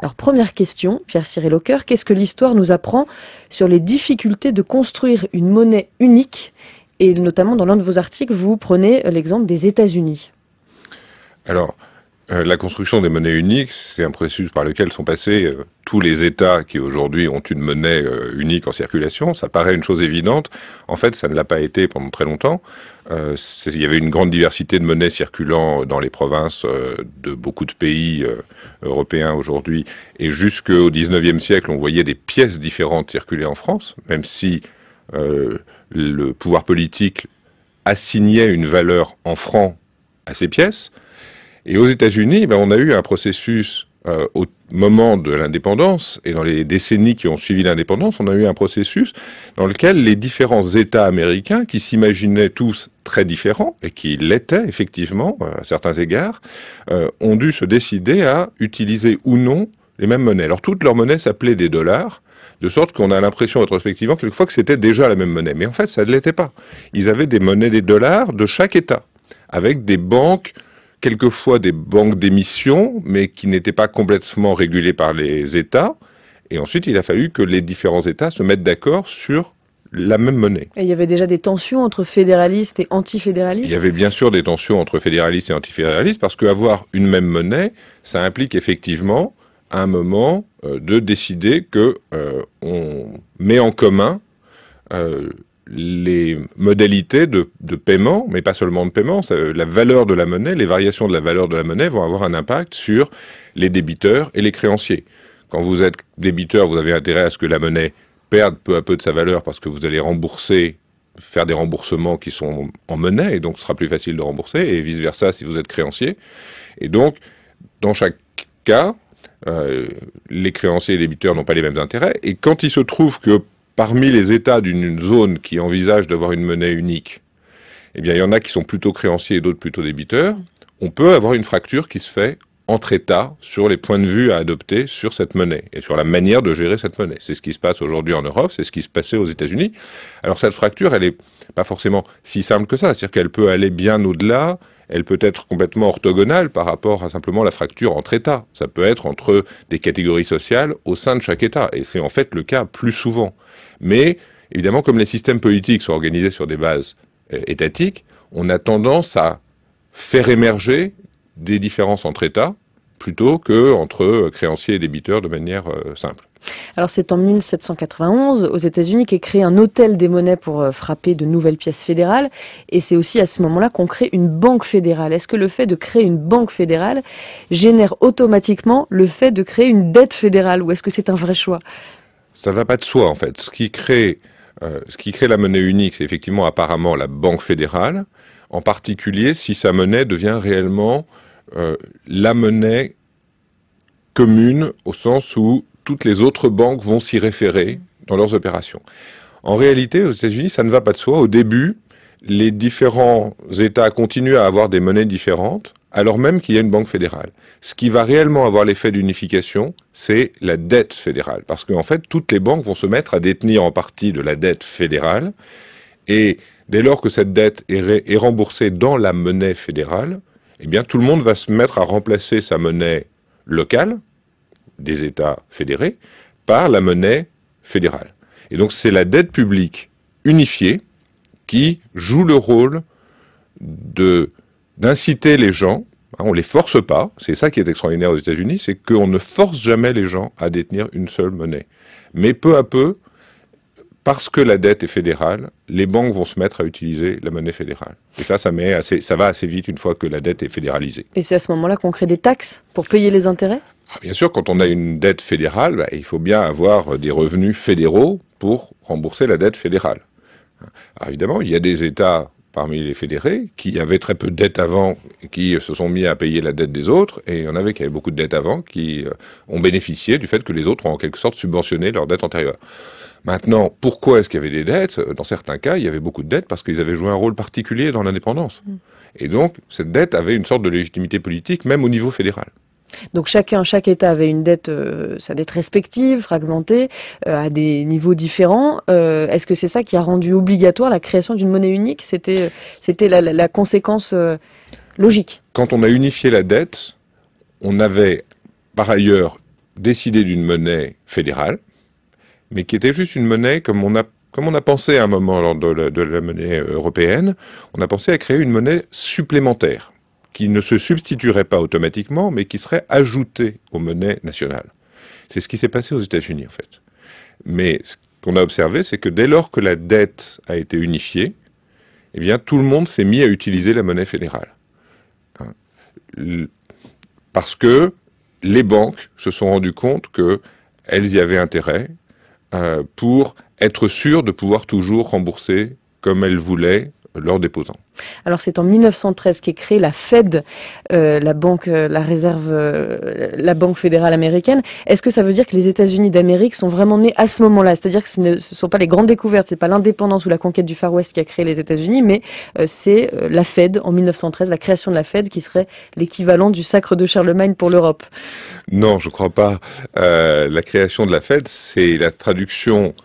Alors première question, Pierre-Cyril Aucœur, qu'est-ce que l'histoire nous apprend sur les difficultés de construire une monnaie unique? Et notamment dans l'un de vos articles, vous prenez l'exemple des États-Unis. Alors, la construction des monnaies uniques, c'est un processus par lequel sont passés tous les États qui aujourd'hui ont une monnaie unique en circulation. Ça paraît une chose évidente. En fait, ça ne l'a pas été pendant très longtemps. Il y avait une grande diversité de monnaies circulant dans les provinces de beaucoup de pays européens aujourd'hui. Et jusqu'au 19e siècle, on voyait des pièces différentes circuler en France, même si le pouvoir politique assignait une valeur en francs à ces pièces. Et aux États-Unis, on a eu un processus au moment de l'indépendance et dans les décennies qui ont suivi l'indépendance, on a eu un processus dans lequel les différents États américains, qui s'imaginaient tous très différents et qui l'étaient effectivement à certains égards, ont dû se décider à utiliser ou non les mêmes monnaies. Alors toutes leurs monnaies s'appelaient des dollars, de sorte qu'on a l'impression rétrospectivement quelquefois que c'était déjà la même monnaie. Mais en fait, ça ne l'était pas. Ils avaient des monnaies des dollars de chaque État, avec des banques, quelquefois des banques d'émission, mais qui n'étaient pas complètement régulées par les États. Et ensuite, il a fallu que les différents États se mettent d'accord sur la même monnaie. Et il y avait déjà des tensions entre fédéralistes et antifédéralistes? Il y avait bien sûr des tensions entre fédéralistes et antifédéralistes, parce qu'avoir une même monnaie, ça implique effectivement, à un moment, de décider que on met en commun les modalités de paiement, mais pas seulement de paiement, la valeur de la monnaie, les variations de la valeur de la monnaie vont avoir un impact sur les débiteurs et les créanciers. Quand vous êtes débiteur, vous avez intérêt à ce que la monnaie perde peu à peu de sa valeur parce que vous allez faire des remboursements qui sont en monnaie, et donc ce sera plus facile de rembourser, et vice-versa si vous êtes créancier. Et donc, dans chaque cas, les créanciers et les débiteurs n'ont pas les mêmes intérêts, et quand il se trouve que parmi les États d'une zone qui envisage d'avoir une monnaie unique, eh bien, il y en a qui sont plutôt créanciers et d'autres plutôt débiteurs. On peut avoir une fracture qui se fait entre États sur les points de vue à adopter sur cette monnaie et sur la manière de gérer cette monnaie. C'est ce qui se passe aujourd'hui en Europe, c'est ce qui se passait aux États-Unis. Alors cette fracture, elle n'est pas forcément si simple que ça, c'est-à-dire qu'elle peut aller bien au-delà. Elle peut être complètement orthogonale par rapport à simplement la fracture entre États. Ça peut être entre des catégories sociales au sein de chaque État. Et c'est en fait le cas plus souvent. Mais évidemment, comme les systèmes politiques sont organisés sur des bases étatiques, on a tendance à faire émerger des différences entre États plutôt qu'entre créanciers et débiteurs de manière simple. Alors c'est en 1791 aux États-Unis qu'est créé un hôtel des monnaies pour frapper de nouvelles pièces fédérales, et c'est aussi à ce moment-là qu'on crée une banque fédérale. Est-ce que le fait de créer une banque fédérale génère automatiquement le fait de créer une dette fédérale, ou est-ce que c'est un vrai choix? Ça ne va pas de soi en fait. Ce qui crée la monnaie unique, c'est effectivement apparemment la banque fédérale, en particulier si sa monnaie devient réellement la monnaie commune au sens où toutes les autres banques vont s'y référer dans leurs opérations. En réalité, aux États-Unis, ça ne va pas de soi. Au début, les différents États continuent à avoir des monnaies différentes, alors même qu'il y a une banque fédérale. Ce qui va réellement avoir l'effet d'unification, c'est la dette fédérale. Parce qu'en fait, toutes les banques vont se mettre à détenir en partie de la dette fédérale, et dès lors que cette dette est remboursée dans la monnaie fédérale, eh bien, tout le monde va se mettre à remplacer sa monnaie locale, des États fédérés, par la monnaie fédérale. Et donc c'est la dette publique unifiée qui joue le rôle d'inciter les gens, on ne les force pas, c'est ça qui est extraordinaire aux États-Unis, c'est qu'on ne force jamais les gens à détenir une seule monnaie. Mais peu à peu, parce que la dette est fédérale, les banques vont se mettre à utiliser la monnaie fédérale. Et ça va assez vite une fois que la dette est fédéralisée. Et c'est à ce moment-là qu'on crée des taxes pour payer les intérêts? Bien sûr, quand on a une dette fédérale, il faut bien avoir des revenus fédéraux pour rembourser la dette fédérale. Alors évidemment, il y a des États parmi les fédérés qui avaient très peu de dettes avant et qui se sont mis à payer la dette des autres, et il y en avait qui avaient beaucoup de dettes avant qui ont bénéficié du fait que les autres ont en quelque sorte subventionné leurs dettes antérieures. Maintenant, pourquoi est-ce qu'il y avait des dettes? Dans certains cas, il y avait beaucoup de dettes parce qu'ils avaient joué un rôle particulier dans l'indépendance. Et donc, cette dette avait une sorte de légitimité politique, même au niveau fédéral. Donc chaque État avait une dette, sa dette respective, fragmentée, à des niveaux différents. Est-ce que c'est ça qui a rendu obligatoire la création d'une monnaie unique? C'était la conséquence logique. Quand on a unifié la dette, on avait par ailleurs décidé d'une monnaie fédérale, mais qui était juste une monnaie comme on a pensé à un moment lors de la monnaie européenne, on a pensé à créer une monnaie supplémentaire, qui ne se substituerait pas automatiquement, mais qui serait ajoutée aux monnaies nationales. C'est ce qui s'est passé aux États-Unis, en fait. Mais ce qu'on a observé, c'est que dès lors que la dette a été unifiée, eh bien, tout le monde s'est mis à utiliser la monnaie fédérale. Parce que les banques se sont rendues compte qu'elles y avaient intérêt pour être sûres de pouvoir toujours rembourser comme elles voulaient leurs déposants. Alors c'est en 1913 qu'est créée la Fed, la banque fédérale américaine. Est-ce que ça veut dire que les États-Unis d'Amérique sont vraiment nés à ce moment-là? C'est-à-dire que ce ne sont pas les grandes découvertes, c'est pas l'indépendance ou la conquête du Far West qui a créé les États-Unis, mais c'est la Fed en 1913, la création de la Fed qui serait l'équivalent du sacre de Charlemagne pour l'Europe. Non, je crois pas. La création de la Fed, c'est la traduction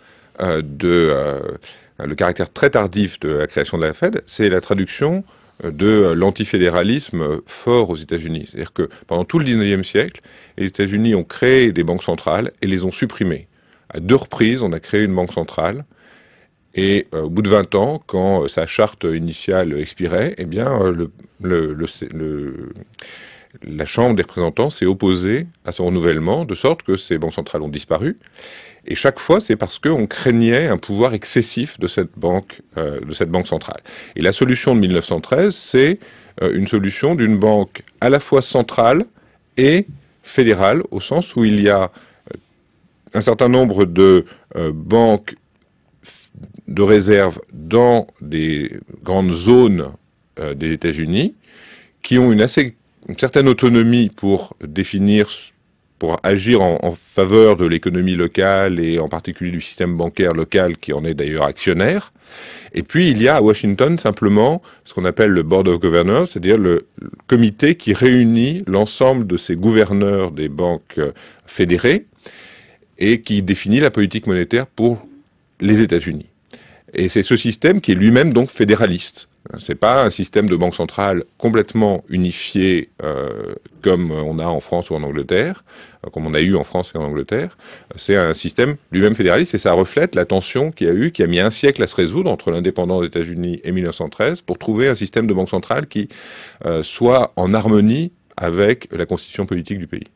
le caractère très tardif de la création de la Fed, c'est la traduction de l'antifédéralisme fort aux États-Unis. C'est-à-dire que pendant tout le 19e siècle, les États-Unis ont créé des banques centrales et les ont supprimées. À 2 reprises, on a créé une banque centrale et au bout de 20 ans, quand sa charte initiale expirait, eh bien, la Chambre des représentants s'est opposée à son renouvellement, de sorte que ces banques centrales ont disparu. Et chaque fois, c'est parce qu'on craignait un pouvoir excessif de cette banque centrale. Et la solution de 1913, c'est une solution d'une banque à la fois centrale et fédérale, au sens où il y a un certain nombre de banques de réserve dans des grandes zones des États-Unis qui ont une certaine autonomie pour agir en faveur de l'économie locale et en particulier du système bancaire local qui en est d'ailleurs actionnaire. Et puis il y a à Washington simplement ce qu'on appelle le Board of Governors, c'est-à-dire le comité qui réunit l'ensemble de ces gouverneurs des banques fédérées et qui définit la politique monétaire pour les États-Unis. Et c'est ce système qui est lui-même donc fédéraliste. C'est pas un système de banque centrale complètement unifié comme on a en France ou en Angleterre, comme on a eu en France et en Angleterre. C'est un système lui-même fédéraliste et ça reflète la tension qu'il y a eu, qui a mis un siècle à se résoudre entre l'indépendance des États-Unis et 1913 pour trouver un système de banque centrale qui soit en harmonie avec la constitution politique du pays.